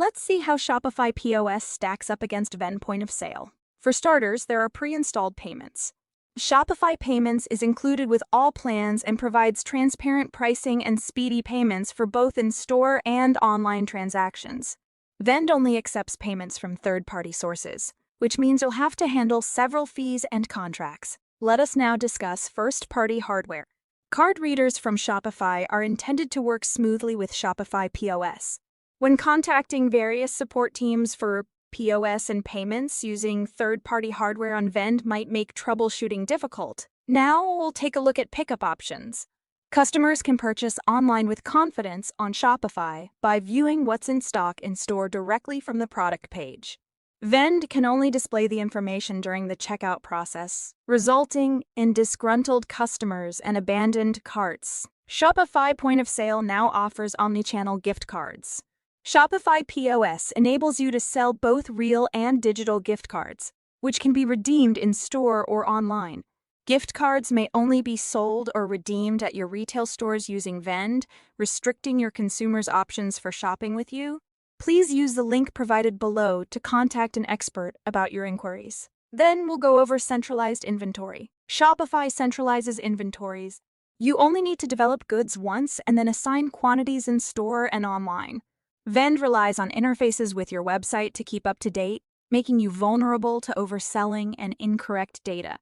Let's see how Shopify POS stacks up against Vend point of sale. For starters, there are pre-installed payments. Shopify Payments is included with all plans and provides transparent pricing and speedy payments for both in-store and online transactions. Vend only accepts payments from third-party sources, which means you'll have to handle several fees and contracts. Let us now discuss first-party hardware. Card readers from Shopify are intended to work smoothly with Shopify POS. When contacting various support teams for POS and payments using third-party hardware on Vend might make troubleshooting difficult. Now we'll take a look at pickup options. Customers can purchase online with confidence on Shopify by viewing what's in stock in store directly from the product page. Vend can only display the information during the checkout process, resulting in disgruntled customers and abandoned carts. Shopify Point of Sale now offers omnichannel gift cards. Shopify POS enables you to sell both real and digital gift cards, which can be redeemed in store or online. Gift cards may only be sold or redeemed at your retail stores using Vend, restricting your consumers' options for shopping with you. Please use the link provided below to contact an expert about your inquiries. Then we'll go over centralized inventory. Shopify centralizes inventories. You only need to develop goods once and then assign quantities in store and online. Vend relies on interfaces with your website to keep up to date, making you vulnerable to overselling and incorrect data.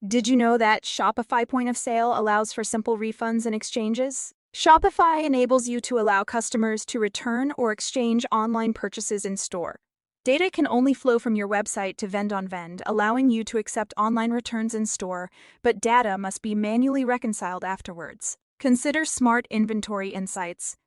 Did you know that Shopify Point of Sale allows for simple refunds and exchanges? Shopify enables you to allow customers to return or exchange online purchases in store. Data can only flow from your website to Vend on Vend, allowing you to accept online returns in store, but data must be manually reconciled afterwards. Consider smart inventory insights.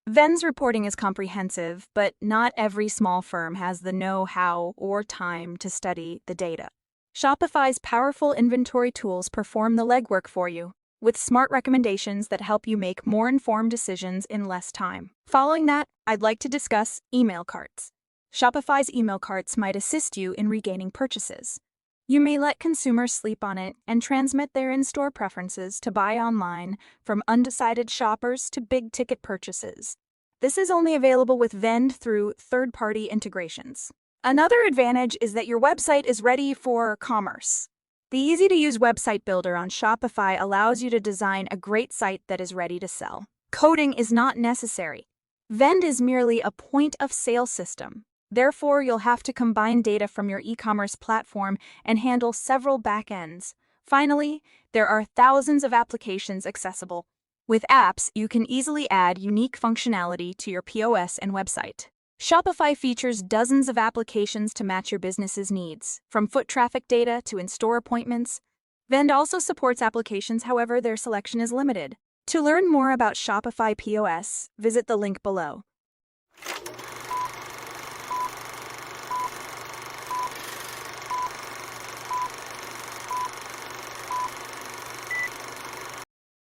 Vend's reporting is comprehensive, but not every small firm has the know-how or time to study the data. Shopify's powerful inventory tools perform the legwork for you, with smart recommendations that help you make more informed decisions in less time. Following that, I'd like to discuss email carts. Shopify's email carts might assist you in regaining purchases. You may let consumers sleep on it and transmit their in-store preferences to buy online, from undecided shoppers to big-ticket purchases. This is only available with Vend through third-party integrations. Another advantage is that your website is ready for commerce. The easy-to-use website builder on Shopify allows you to design a great site that is ready to sell. Coding is not necessary. Vend is merely a point-of-sale system. Therefore, you'll have to combine data from your e-commerce platform and handle several backends. Finally, there are thousands of applications accessible. With apps, you can easily add unique functionality to your POS and website. Shopify features dozens of applications to match your business's needs, from foot traffic data to in-store appointments. Vend also supports applications, however, their selection is limited. To learn more about Shopify POS, visit the link below.